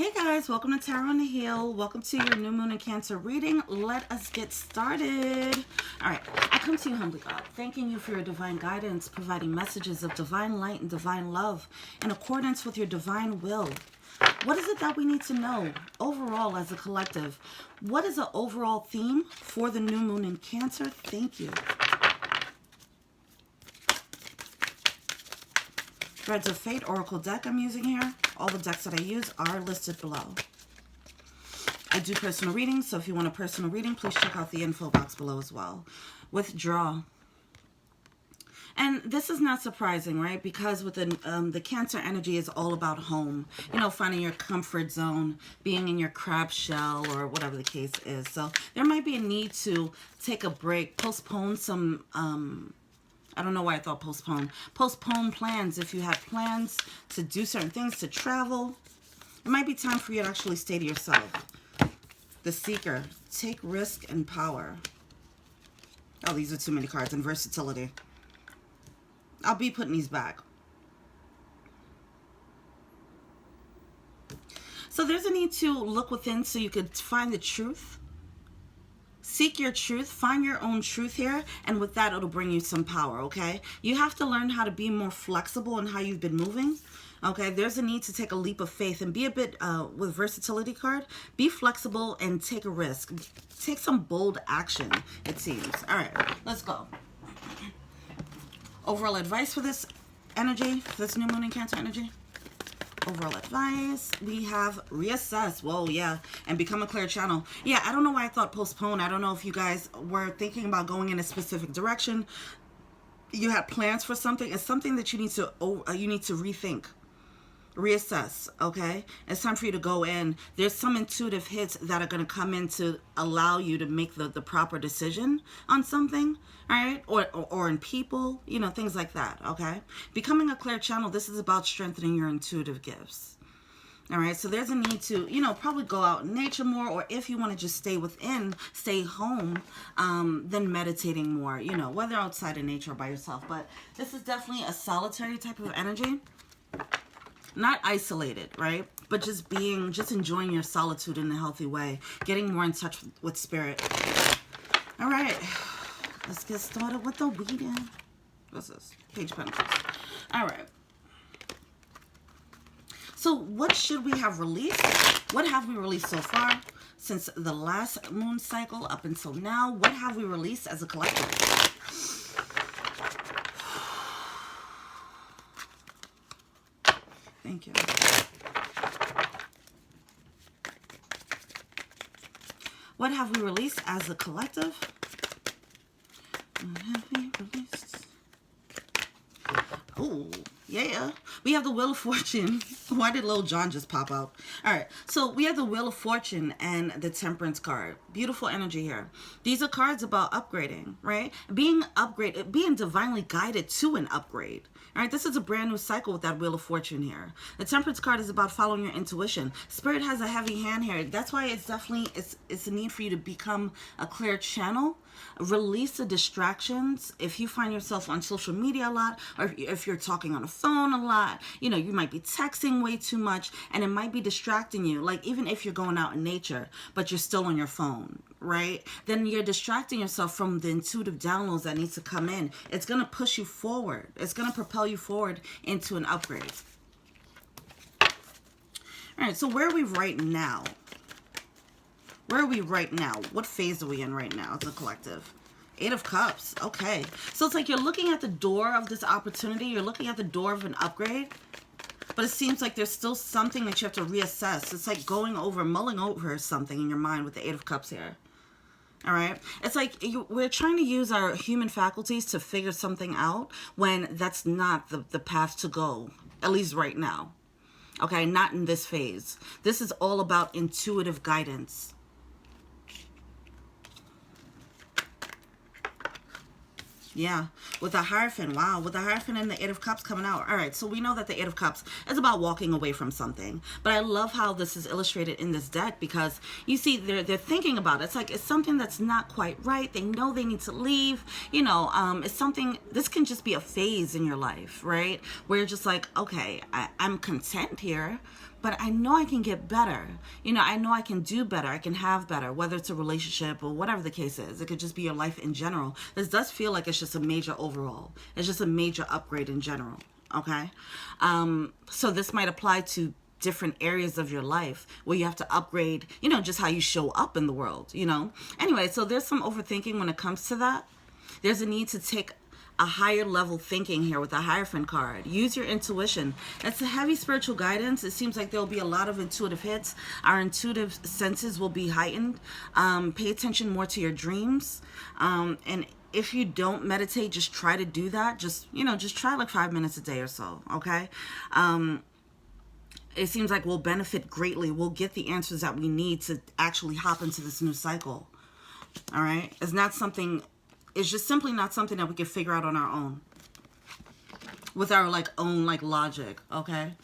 Hey guys, welcome to Tarot on the Hill. Welcome to your new moon and Cancer reading. Let us get started. All right, I come to you humbly, God, thanking you for your divine guidance, providing messages of divine light and divine love in accordance with your divine will. What is it that we need to know overall as a collective? What is the overall theme for the new moon in Cancer? Thank you. Threads of Fate Oracle deck I'm using here. All the decks that I use are listed below. I do personal readings, so if you want a personal reading, please check out the info box below as well. Withdraw. And this is not surprising, right? Because with the Cancer energy is all about home. You know, finding your comfort zone, being in your crab shell, or whatever the case is. So there might be a need to take a break, postpone some... I don't know why I thought postpone. Postpone plans. If you have plans to do certain things, to travel, it might be time for you to actually stay to yourself. The Seeker. Take risk and power. Oh, these are too many cards. And versatility. I'll be putting these back. So there's a need to look within so you could find the truth. Seek your truth, find your own truth here, and with that, it'll bring you some power, okay? You have to learn how to be more flexible in how you've been moving, okay? There's a need to take a leap of faith and be a bit, with versatility card, be flexible and take a risk. Take some bold action, it seems. All right, let's go. Overall advice for this energy, for this new moon in Cancer energy. Overall advice, we have reassess. Whoa, yeah, and become a clear channel. Yeah, I don't know why I thought postpone. I don't know if you guys were thinking about going in a specific direction. You had plans for something. It's something that you need to rethink, reassess. Okay, it's time for you to go in. There's some intuitive hits that are going to come in to allow you to make the proper decision on something. All right, or in people, you know, things like that, okay? Becoming a clear channel, this is about strengthening your intuitive gifts. All right, so there's a need to, you know, probably go out in nature more, or if you want to just stay within, stay home, then meditating more, you know, whether outside in nature or by yourself. But this is definitely a solitary type of energy. Not isolated, right? But just enjoying your solitude in a healthy way. Getting more in touch with spirit. All right. Let's get started with the reading. What's this? Page of Pentacles. All right. So what should we have released? What have we released so far since the last moon cycle up until now? What have we released as a collective? Thank you. What have we released as a collective? What have we released? Oh, yeah. We have the Wheel of Fortune. Why did Little John just pop out? All right. So we have the Wheel of Fortune and the Temperance card. Beautiful energy here. These are cards about upgrading, right? Being divinely guided to an upgrade. All right, this is a brand new cycle with that Wheel of Fortune here. The Temperance card is about following your intuition. Spirit has a heavy hand here. That's why it's definitely, it's a need for you to become a clear channel. Release the distractions. If you find yourself on social media a lot, or if you're talking on the phone a lot, you know, you might be texting way too much, and it might be distracting you. Like, even if you're going out in nature, but you're still on your phone, right? Then you're distracting yourself from the intuitive downloads that need to come in. It's going to push you forward. It's going to propel you forward into an upgrade. All right, so where are we right now? Where are we right now? What phase are we in right now as a collective? 8 of Cups. Okay. So it's like you're looking at the door of this opportunity. You're looking at the door of an upgrade. But it seems like there's still something that you have to reassess. It's like mulling over something in your mind with the 8 of Cups here. All right. It's like we're trying to use our human faculties to figure something out when that's not the path to go, at least right now. Okay. Not in this phase. This is all about intuitive guidance. Yeah, with the Hierophant. Wow, with the Hierophant and the 8 of Cups coming out. All right, so we know that the 8 of Cups is about walking away from something. But I love how this is illustrated in this deck because, you see, they're thinking about it. It's like it's something that's not quite right. They know they need to leave. You know, it's something, this can just be a phase in your life, right? Where you're just like, okay, I'm content here, but I know I can get better. You know, I know I can do better. I can have better, whether it's a relationship or whatever the case is. It could just be your life in general. This does feel like it's just a major overhaul. It's just a major upgrade in general. Okay. So this might apply to different areas of your life where you have to upgrade, you know, just how you show up in the world, you know. Anyway, so there's some overthinking when it comes to that. There's a need to take a higher level thinking here with the Hierophant card. Use your intuition. That's a heavy spiritual guidance. It seems like there'll be a lot of intuitive hits. Our intuitive senses will be heightened. Pay attention more to your dreams. And if you don't meditate, just try to do that. Just, you know, just try like 5 minutes a day or so, okay? It seems like we'll benefit greatly. We'll get the answers that we need to actually hop into this new cycle, all right? It's not something... It's just simply not something that we can figure out on our own. With our, like, own, like, logic, okay?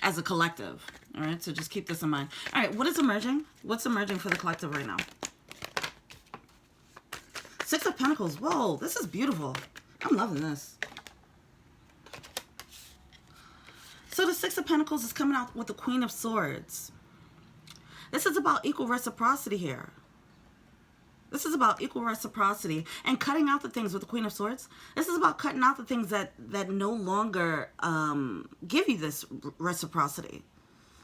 As a collective, all right? So just keep this in mind. All right, what is emerging? What's emerging for the collective right now? Six of Pentacles. Whoa, this is beautiful. I'm loving this. So the Six of Pentacles is coming out with the Queen of Swords. This is about equal reciprocity here. This is about equal reciprocity and cutting out the things with the Queen of Swords. This is about cutting out the things that no longer give you this reciprocity.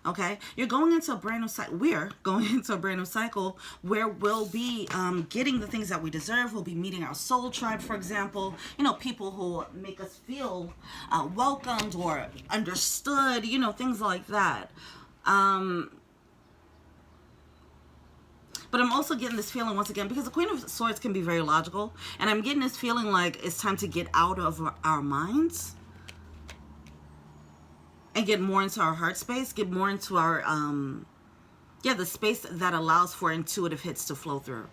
Okay? You're going into a brand new cycle. We're going into a brand new cycle where we'll be getting the things that we deserve. We'll be meeting our soul tribe, for example. You know, people who make us feel welcomed or understood. You know, things like that. But I'm also getting this feeling once again, because the Queen of Swords can be very logical. And I'm getting this feeling like it's time to get out of our minds. And get more into our heart space. Get more into our, the space that allows for intuitive hits to flow through.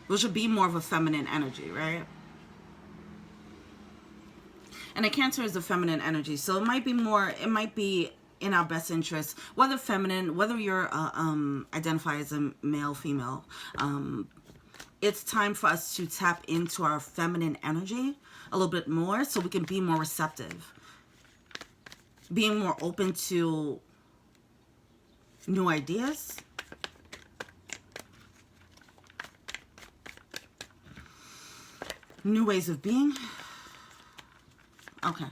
Which would be more of a feminine energy, right? And a Cancer is a feminine energy. So it might be in our best interest, whether feminine, whether you're identify as a male, female, it's time for us to tap into our feminine energy a little bit more so we can be more receptive, being more open to new ideas, new ways of being. Okay,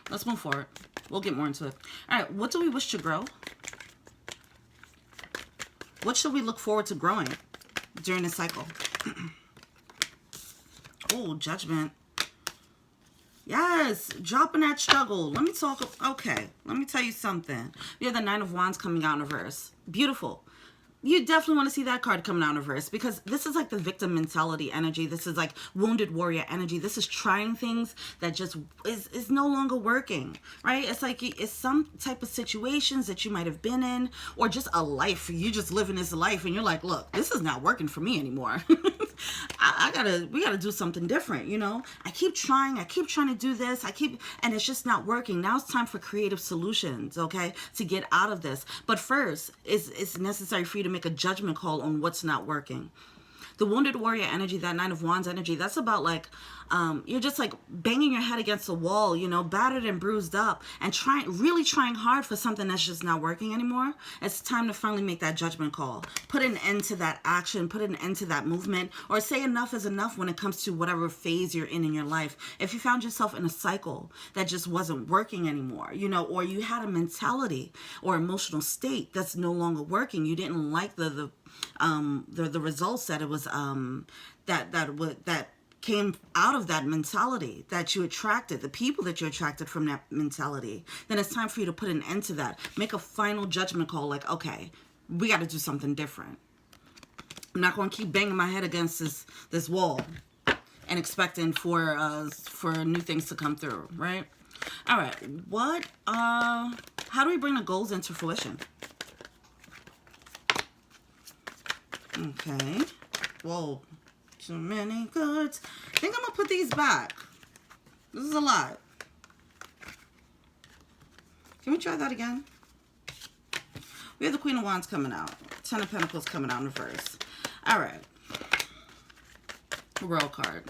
let's move forward. We'll get more into it. All right, what do we wish to grow? What should we look forward to growing during this cycle? Oh, Judgment. Yes, dropping that struggle. Let me talk. Okay, let me tell you something. We have the Nine of Wands coming out in reverse. Beautiful. You definitely want to see that card coming out in reverse, because this is like the victim mentality energy. This is like wounded warrior energy. This is trying things that just is no longer working, right? It's like it's some type of situations that you might have been in, or just a life. You just living this life and you're like, look, this is not working for me anymore. We gotta do something different, you know? I keep trying to do this, and it's just not working. Now it's time for creative solutions, okay? To get out of this. But first, it's necessary for you to make a judgment call on what's not working. The wounded warrior energy, that Nine of Wands energy, that's about like, you're just like banging your head against the wall, you know, battered and bruised up, and really trying hard for something that's just not working anymore. It's time to finally make that judgment call. Put an end to that action, put an end to that movement, or say enough is enough when it comes to whatever phase you're in your life. If you found yourself in a cycle that just wasn't working anymore, you know, or you had a mentality or emotional state that's no longer working, you didn't like the results that it was that came out of that mentality, that you attracted, the people that you attracted from that mentality, then it's time for you to put an end to that. Make a final judgment call, like, okay, we got to do something different. I'm not going to keep banging my head against this wall and expecting for new things to come through, right? All right, how do we bring the goals into fruition? Okay. Whoa. Too many cards. I think I'm going to put these back. This is a lot. Can we try that again? We have the Queen of Wands coming out. Ten of Pentacles coming out in reverse. All right. World card.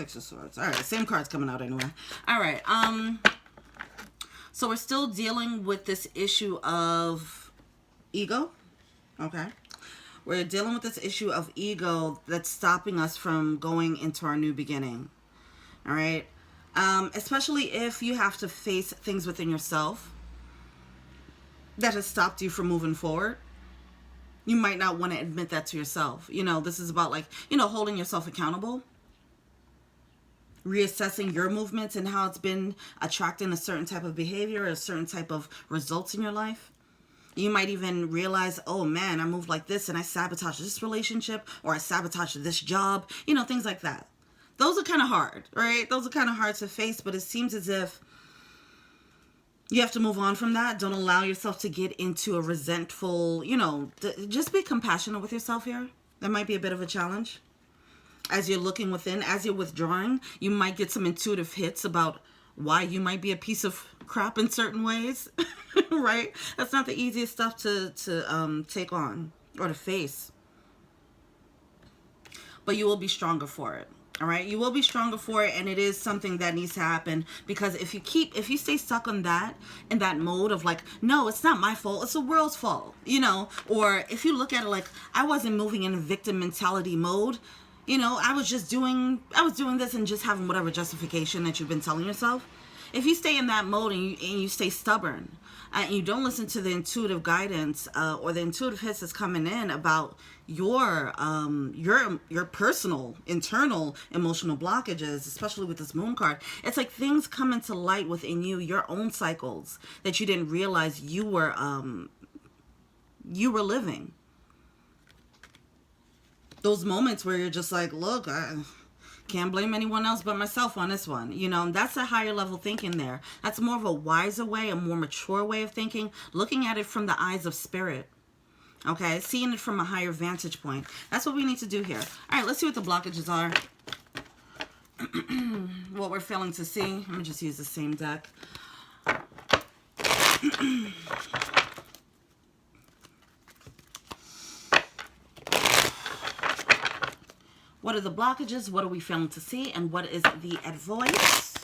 Six of Swords. All right, same card's coming out anyway. All right. So we're still dealing with this issue of ego. Okay. We're dealing with this issue of ego that's stopping us from going into our new beginning. All right. Especially if you have to face things within yourself that has stopped you from moving forward. You might not want to admit that to yourself. You know, this is about like, you know, holding yourself accountable. Reassessing your movements and how it's been attracting a certain type of behavior, a certain type of results in your life. You might even realize, oh man, I moved like this and I sabotaged this relationship, or I sabotaged this job, you know, things like that. Those are kind of hard, right? Those are kind of hard to face, but it seems as if you have to move on from that. Don't allow yourself to get into a resentful, you know, just be compassionate with yourself here. That might be a bit of a challenge. As you're looking within, as you're withdrawing, you might get some intuitive hits about why you might be a piece of crap in certain ways, right? That's not the easiest stuff to take on or to face. But you will be stronger for it, all right? You will be stronger for it, and it is something that needs to happen, because if you stay stuck on that, in that mode of like, no, it's not my fault, it's the world's fault, you know, or if you look at it like, I wasn't moving in a victim mentality mode, you know, I was doing this and just having whatever justification that you've been telling yourself. If you stay in that mode and you stay stubborn and you don't listen to the intuitive guidance or the intuitive hits that's coming in about your personal, internal emotional blockages, especially with this moon card, it's like things come into light within you, your own cycles that you didn't realize you were living. Those moments where you're just like, look, I can't blame anyone else but myself on this one. You know, that's a higher level thinking there. That's more of a wiser way, a more mature way of thinking, looking at it from the eyes of spirit. Okay, seeing it from a higher vantage point. That's what we need to do here. All right, let's see what the blockages are. What we're failing to see. Let me just use the same deck. What are the blockages? What are we failing to see? And what is the advice?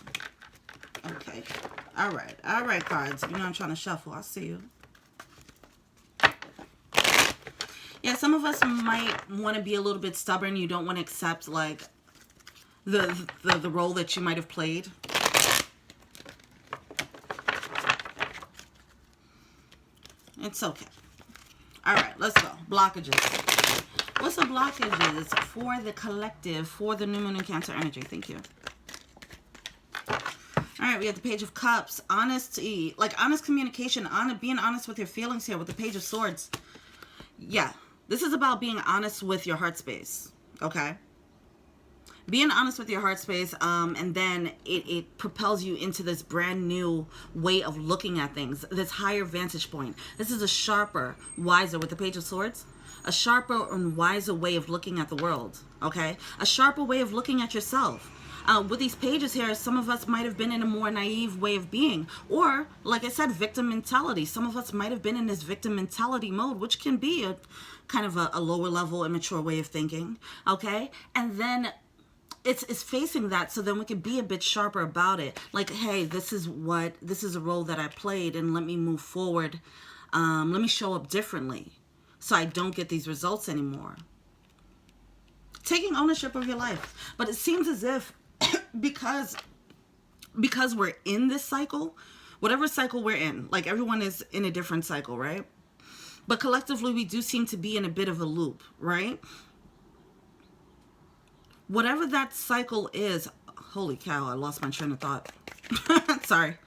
Okay. All right. All right, cards. You know I'm trying to shuffle. I see you. Yeah, some of us might want to be a little bit stubborn. You don't want to accept, like, the role that you might have played. It's okay. All right, let's go. Blockages. What's the blockages for the collective, for the new moon and Cancer energy? Thank you. All right, we have the Page of Cups. Honesty, like honest communication, being honest with your feelings here with the Page of Swords. Yeah, this is about being honest with your heart space, okay? Being honest with your heart space, and then it propels you into this brand new way of looking at things, this higher vantage point. This is a sharper, wiser, with the Page of Swords, a sharper and wiser way of looking at the world, okay? A sharper way of looking at yourself. With these pages here, some of us might have been in a more naive way of being, or, like I said, victim mentality. Some of us might have been in this victim mentality mode, which can be a kind of a lower level, immature way of thinking, okay? And then it's facing that, so then we can be a bit sharper about it. Like, hey, this is a role that I played, and let me move forward. Let me show up differently, so I don't get these results anymore. Taking ownership of your life. But it seems as if because we're in this cycle, whatever cycle we're in, like everyone is in a different cycle, right? But collectively, we do seem to be in a bit of a loop, right? Whatever that cycle is, holy cow, I lost my train of thought. Sorry.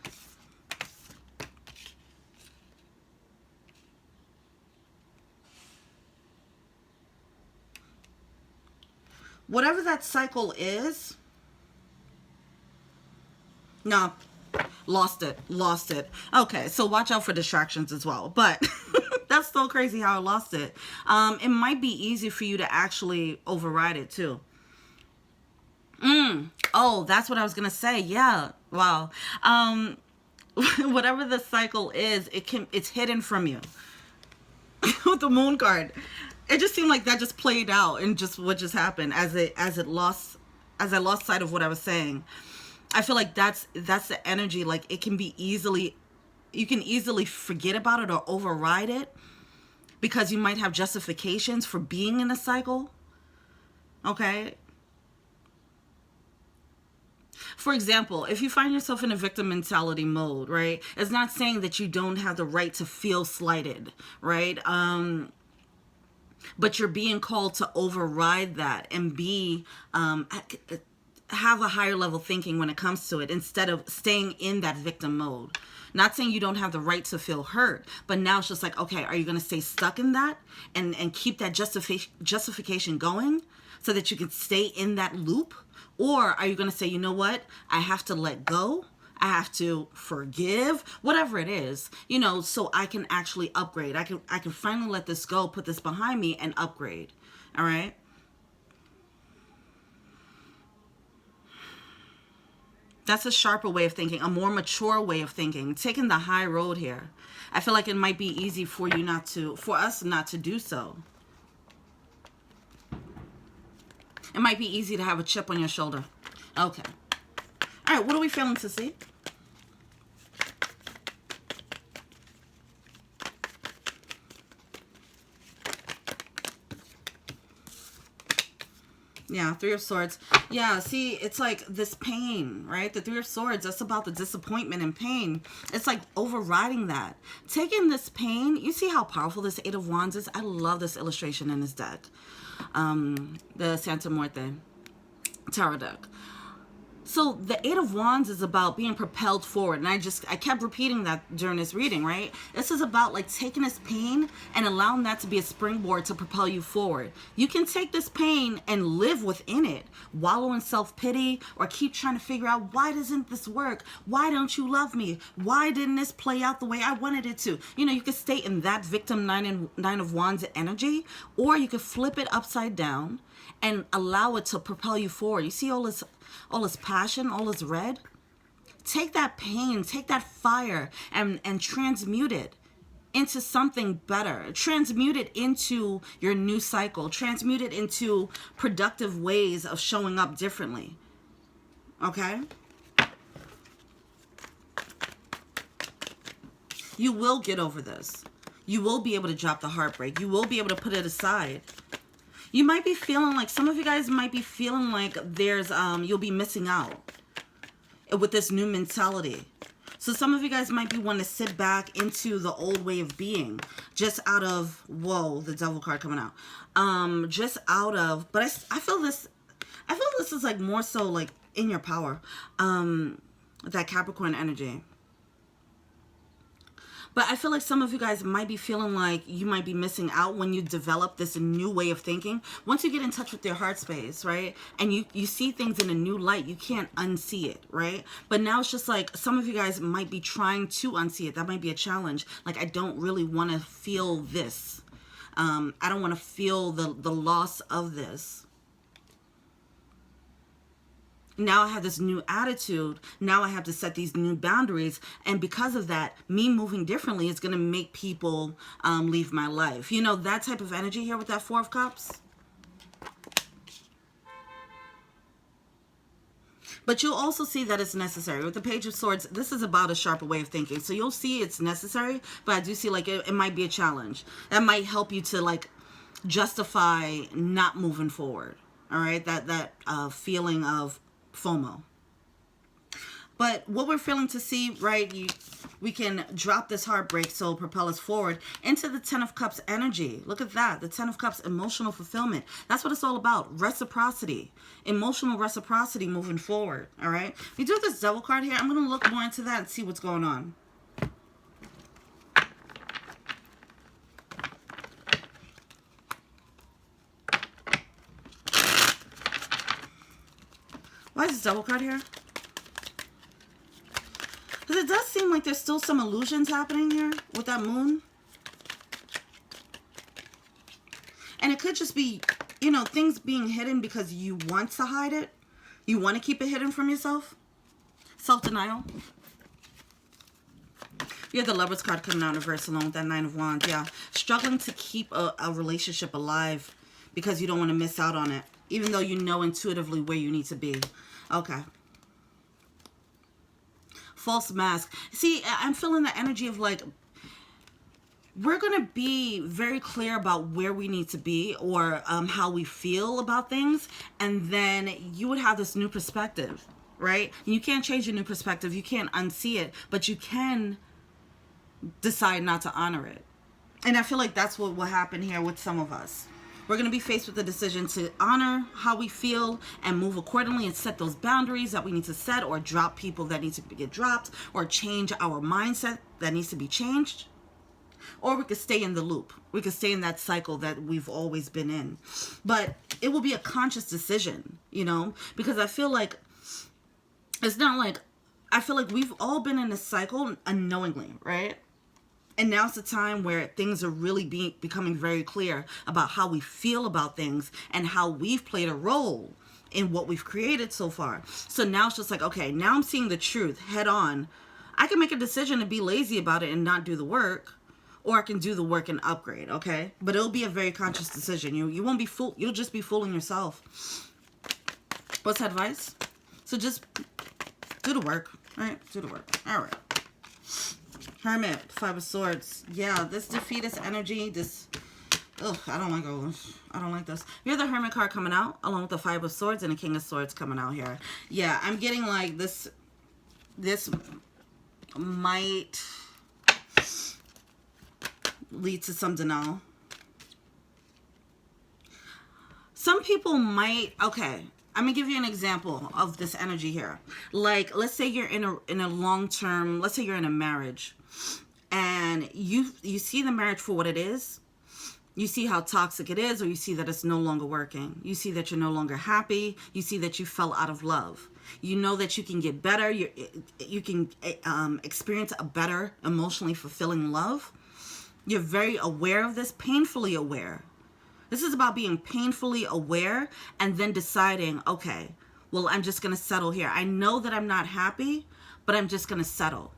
Whatever that cycle is, no, lost it. Okay, so watch out for distractions as well. But that's still crazy how I lost it. It might be easy for you to actually override it too. Oh, that's what I was gonna say. Yeah, wow. Whatever the cycle is, it's hidden from you. With the moon card. It just seemed like that just played out and just what just happened as it lost as I lost sight of what I was saying, I feel like that's the energy. Like it can be easily, you can easily forget about it or override it because you might have justifications for being in a cycle. Okay. For example, if you find yourself in a victim mentality mode, right, it's not saying that you don't have the right to feel slighted, right? But you're being called to override that and be, have a higher level thinking when it comes to it instead of staying in that victim mode. Not saying you don't have the right to feel hurt, but now it's just like, okay, are you going to stay stuck in that and keep that justification going so that you can stay in that loop? Or are you going to say, you know what, I have to let go, I have to forgive, whatever it is, you know, so I can actually upgrade. I can finally let this go, put this behind me and upgrade. All right. That's a sharper way of thinking, a more mature way of thinking, taking the high road here. I feel like it might be easy for you not to, for us not to do so. It might be easy to have a chip on your shoulder. Okay. All right, what are we failing to see? Yeah, Three of Swords. Yeah, see, it's like this pain, right? The Three of Swords, that's about the disappointment and pain. It's like overriding that. Taking this pain, you see how powerful this Eight of Wands is? I love this illustration in this deck. The Santa Muerte tarot deck. So the Eight of Wands is about being propelled forward. And I kept repeating that during this reading, right? This is about like taking this pain and allowing that to be a springboard to propel you forward. You can take this pain and live within it, wallow in self-pity, or keep trying to figure out, why doesn't this work? Why don't you love me? Why didn't this play out the way I wanted it to? You know, you could stay in that victim Nine of Wands energy, or you could flip it upside down and allow it to propel you forward. You see all this passion, all this red? Take that pain, take that fire and transmute it into something better. Transmute it into your new cycle. Transmute it into productive ways of showing up differently. Okay? You will get over this. You will be able to drop the heartbreak. You will be able to put it aside. You might be feeling like, some of you guys might be feeling like there's, you'll be missing out with this new mentality. So some of you guys might be wanting to sit back into the old way of being, just out of, whoa, the Devil card coming out. Just out of, but I feel this is like more so like in your power, that Capricorn energy. But I feel like some of you guys might be feeling like you might be missing out when you develop this new way of thinking. Once you get in touch with your heart space, right? And you see things in a new light, you can't unsee it, right? But now it's just like some of you guys might be trying to unsee it. That might be a challenge. Like, I don't really want to feel this. I don't want to feel the loss of this. Now I have this new attitude. Now I have to set these new boundaries. And because of that, me moving differently is going to make people leave my life. You know, that type of energy here with that Four of Cups. But you'll also see that it's necessary. With the Page of Swords, this is about a sharper way of thinking. So you'll see it's necessary, but I do see like it might be a challenge. That might help you to like justify not moving forward. All right, that feeling of FOMO. But what we're feeling to see, right, we can drop this heartbreak, so propel us forward into the Ten of Cups energy. Look at that. The Ten of Cups, emotional fulfillment. That's what it's all about. Reciprocity. Emotional reciprocity moving forward. All right. We do this Devil card here. I'm going to look more into that and see what's going on. Why is this Devil card here? Because it does seem like there's still some illusions happening here with that moon. And it could just be, you know, things being hidden because you want to hide it. You want to keep it hidden from yourself. Self-denial. You have the Lovers card coming out in reverse along with that Nine of Wands. Yeah. Struggling to keep a relationship alive because you don't want to miss out on it. even though you know intuitively where you need to be. Okay. False mask. See, I'm feeling the energy of like, we're going to be very clear about where we need to be, or how we feel about things. And then you would have this new perspective, right? And you can't change your new perspective. You can't unsee it, but you can decide not to honor it. And I feel like that's what will happen here with some of us. We're going to be faced with the decision to honor how we feel and move accordingly and set those boundaries that we need to set, or drop people that need to get dropped, or change our mindset that needs to be changed. Or we could stay in the loop. We could stay in that cycle that we've always been in. But it will be a conscious decision, you know, because I feel like it's not like, I feel like we've all been in this cycle unknowingly, right? And now's the time where things are really becoming very clear about how we feel about things and how we've played a role in what we've created so far. So now it's just like, okay, now I'm seeing the truth head on. I can make a decision to be lazy about it and not do the work, or I can do the work and upgrade, okay? But it'll be a very conscious decision. You won't be fooled. You'll just be fooling yourself. What's advice? So just do the work, right? Do the work. All right. Hermit, Five of Swords. Yeah, this defeatist energy, this... Ugh, I don't like this. I don't like this. We have the Hermit card coming out, along with the Five of Swords and the King of Swords coming out here. Yeah, I'm getting like this might lead to some denial. Some people might... Okay, I'm gonna give you an example of this energy here. Like, let's say you're in a long-term... Let's say you're in a marriage. And you see the marriage for what it is. You see how toxic it is, or you see that it's no longer working. You see that you're no longer happy. You see that you fell out of love. You know that you can get better. You can experience a better, emotionally fulfilling love. You're very aware of this, painfully aware. This is about being painfully aware and then deciding, okay, well, I'm just going to settle here. I know that I'm not happy, but I'm just going to settle.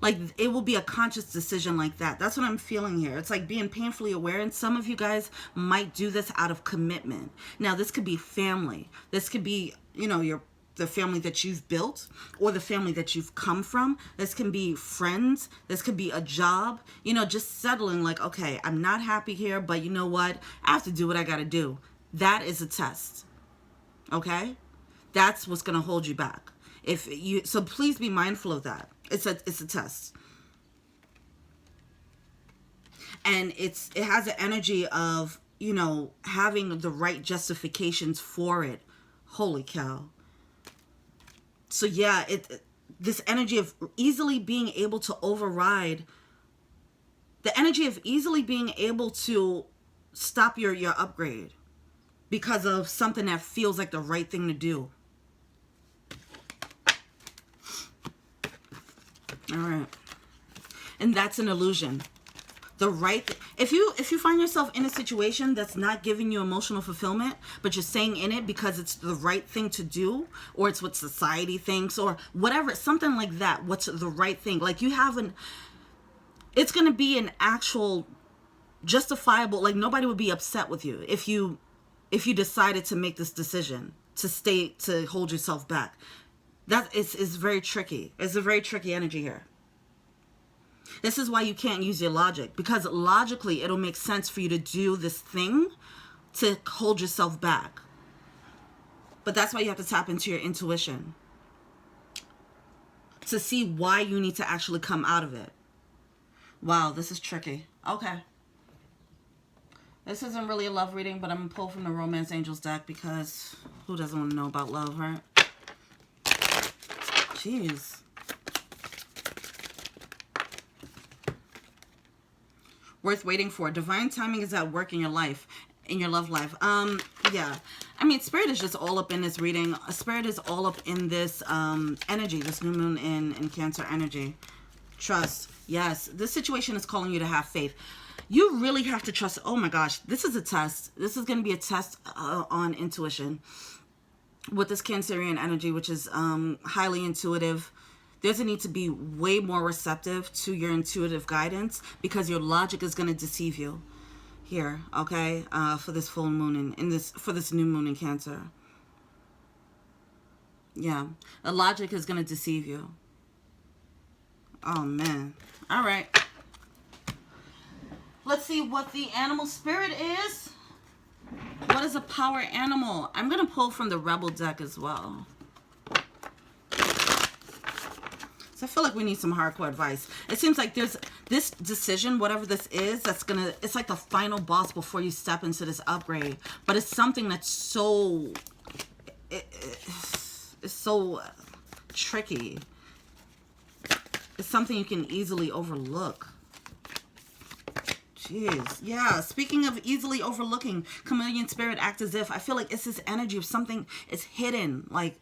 Like, it will be a conscious decision like that. That's what I'm feeling here. It's like being painfully aware. And some of you guys might do this out of commitment. Now, this could be family. This could be, you know, the family that you've built, or the family that you've come from. This can be friends. This could be a job. You know, just settling like, okay, I'm not happy here, but you know what? I have to do what I got to do. That is a test. Okay? That's what's going to hold you back. So please be mindful of that. It's a test. And it has an energy of, you know, having the right justifications for it. Holy cow. So yeah, this energy of easily being able to override, the energy of easily being able to stop your upgrade because of something that feels like the right thing to do. All right. And that's an illusion. The right... If you find yourself in a situation that's not giving you emotional fulfillment, but you're staying in it because it's the right thing to do, or it's what society thinks, or whatever, something like that, what's the right thing? Like, you haven't... It's going to be an actual justifiable... Like, nobody would be upset with you if you decided to make this decision, to hold yourself back. That is very tricky. It's a very tricky energy here. This is why you can't use your logic, because logically it'll make sense for you to do this thing to hold yourself back. But that's why you have to tap into your intuition to see why you need to actually come out of it. Wow, this is tricky. Okay. This isn't really a love reading, but I'm going to pull from the Romance Angels deck because who doesn't want to know about love, right? Jeez. Worth waiting for. Divine timing is at work in your life, in your love life. Yeah. I mean, Spirit is just all up in this reading. Spirit is all up in this energy, this new moon in Cancer energy. Trust. Yes. This situation is calling you to have faith. You really have to trust. Oh my gosh. This is a test. This is going to be a test on intuition. With this Cancerian energy, which is highly intuitive, there's a need to be way more receptive to your intuitive guidance because your logic is going to deceive you. here, okay, for this full moon for this new moon in Cancer. Yeah, the logic is going to deceive you. Oh, man. All right. Let's see what the animal spirit is. What is a power animal? I'm going to pull from the Rebel deck as well. So I feel like we need some hardcore advice. It seems like there's this decision, whatever this is, it's like the final boss before you step into this upgrade. But it's something that's so, it's so tricky. It's something you can easily overlook. Jeez. Yeah, speaking of easily overlooking, chameleon spirit, act as if. I feel like it's this energy of something is hidden. Like,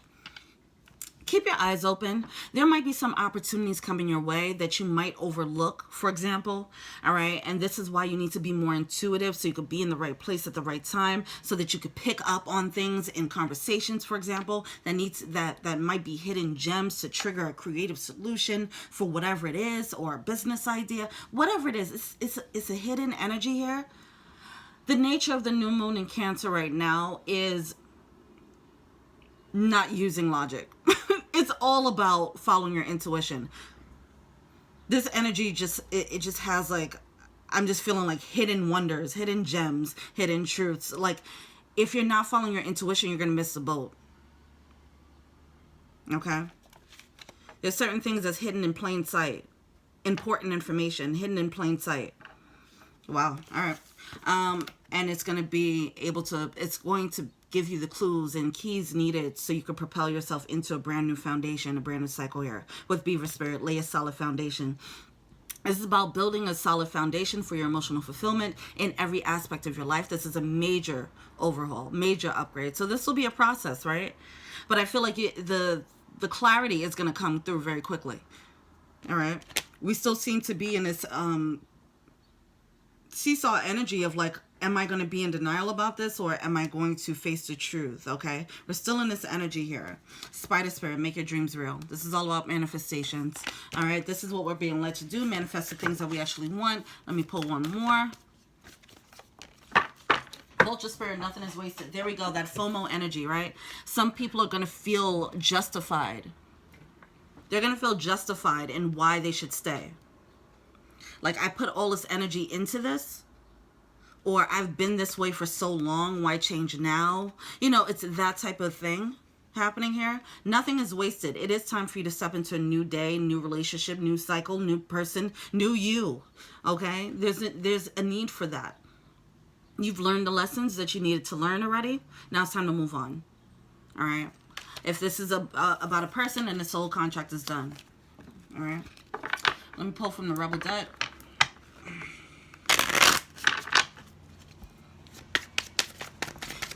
keep your eyes open. There might be some opportunities coming your way that you might overlook, for example. All right. And this is why you need to be more intuitive, so you could be in the right place at the right time, so that you could pick up on things in conversations, for example, that might be hidden gems to trigger a creative solution for whatever it is, or a business idea, whatever it is. It's a hidden energy here. The nature of the new moon in Cancer right now is not using logic. It's all about following your intuition. This energy just has like, I'm just feeling like hidden wonders, hidden gems, hidden truths. Like, if you're not following your intuition, you're going to miss the boat. Okay? There's certain things that's hidden in plain sight. Important information hidden in plain sight. Wow. All right. And it's going to be able to, it's going to give you the clues and keys needed so you can propel yourself into a brand new foundation, a brand new cycle here. With Beaver Spirit, lay a solid foundation. This is about building a solid foundation for your emotional fulfillment in every aspect of your life. This is a major overhaul, major upgrade. So this will be a process, right? But I feel like the clarity is going to come through very quickly. All right? We still seem to be in this seesaw energy of like, am I going to be in denial about this, or am I going to face the truth? Okay, we're still in this energy here. Spider Spirit, make your dreams real. This is all about manifestations. All right, this is what we're being led to do, manifest the things that we actually want. Let me pull one more. Vulture Spirit, nothing is wasted. There we go, that FOMO energy, right? Some people are going to feel justified. They're going to feel justified in why they should stay. Like, I put all this energy into this, or I've been this way for so long, why change now? You know, it's that type of thing happening here. Nothing is wasted. It is time for you to step into a new day, new relationship, new cycle, new person, new you. Okay? There's a need for that. You've learned the lessons that you needed to learn already. Now it's time to move on. All right? If this is about a person, and the soul contract is done. All right? Let me pull from the Rebel deck.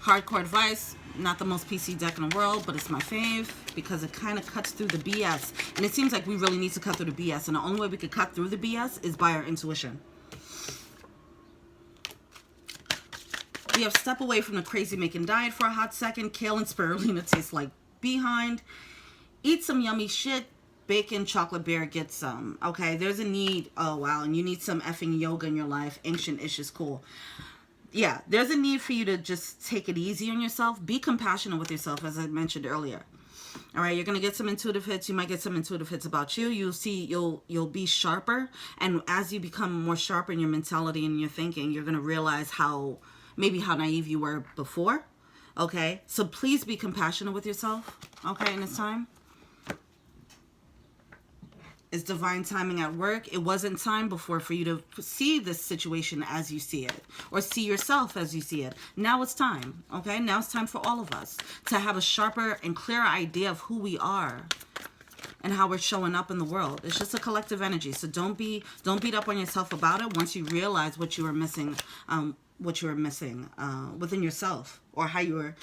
Hardcore advice, not the most PC deck in the world, but it's my fave because it kind of cuts through the BS. And it seems like we really need to cut through the BS. And the only way we could cut through the BS is by our intuition. We have step away from the crazy making diet for a hot second. Kale and spirulina taste like behind. Eat some yummy shit. Bacon, chocolate bear, get some. Okay, there's a need. Oh, wow. And you need some effing yoga in your life. Ancient-ish is cool. Yeah, there's a need for you to just take it easy on yourself. Be compassionate with yourself, as I mentioned earlier. All right, you're going to get some intuitive hits. You might get some intuitive hits about you. You'll see, you'll be sharper. And as you become more sharper in your mentality and your thinking, you're going to realize maybe how naive you were before. Okay, so please be compassionate with yourself, okay, in this time. It's divine timing at work. It wasn't time before for you to see this situation as you see it, or see yourself as you see it. Now it's time, okay? Now it's time for all of us to have a sharper and clearer idea of who we are and how we're showing up in the world. It's just a collective energy, so don't beat up on yourself about it once you realize what you were missing, within yourself, or how you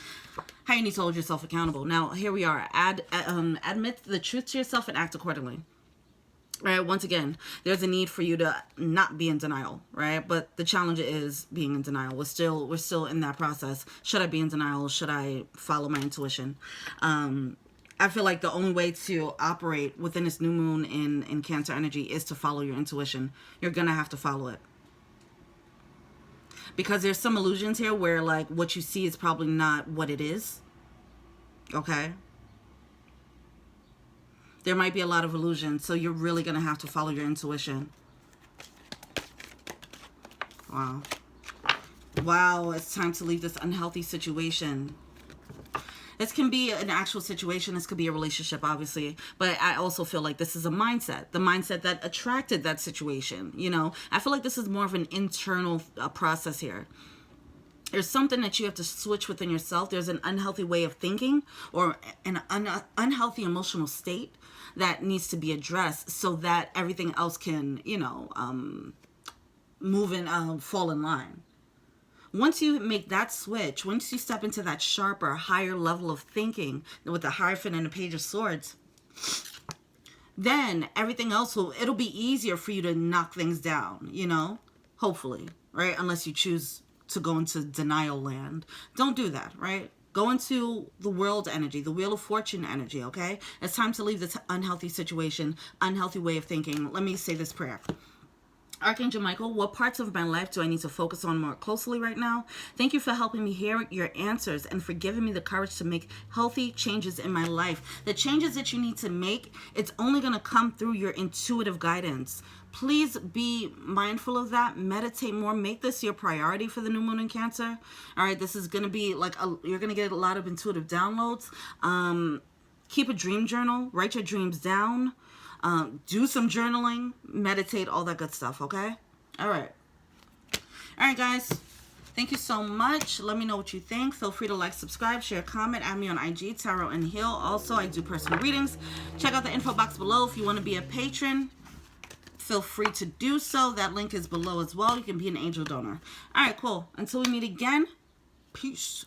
need to hold yourself accountable. Now here we are. Admit the truth to yourself and act accordingly. Right, once again, there's a need for you to not be in denial, right? But the challenge is being in denial. We're still in that process. Should I be in denial? Should I follow my intuition? I feel like the only way to operate within this new moon in Cancer energy is to follow your intuition. You're gonna have to follow it. because there's some illusions here where like what you see is probably not what it is. Okay, there might be a lot of illusions, so you're really gonna have to follow your intuition. Wow, it's time to leave this unhealthy situation. This can be an actual situation. This could be a relationship, obviously. But I also feel like this is a mindset. The mindset that attracted that situation, you know. I feel like this is more of an internal process here. There's something that you have to switch within yourself. There's an unhealthy way of thinking or an unhealthy emotional state that needs to be addressed so that everything else can, you know, move and fall in line. Once you make that switch, once you step into that sharper, higher level of thinking with the Hierophant and the Page of Swords, then everything else it'll be easier for you to knock things down, you know, hopefully, right? Unless you choose to go into denial land. Don't do that, right? Go into the world energy, the Wheel of Fortune energy, okay? It's time to leave this unhealthy situation, unhealthy way of thinking. Let me say this prayer. Archangel Michael, what parts of my life do I need to focus on more closely right now? Thank you for helping me hear your answers and for giving me the courage to make healthy changes in my life. The changes that you need to make, it's only going to come through your intuitive guidance. Please be mindful of that. Meditate more. Make this your priority for the new moon in Cancer. All right, this is going to be like, you're going to get a lot of intuitive downloads. Keep a dream journal. Write your dreams down. Do some journaling, meditate, all that good stuff, okay? All right, guys. Thank you so much. Let me know what you think. Feel free to like, subscribe, share, comment, add me on IG, Tarot and Heal. Also, I do personal readings. Check out the info box below if you want to be a patron. Feel free to do so. That link is below as well. You can be an angel donor. All right, cool. Until we meet again, peace.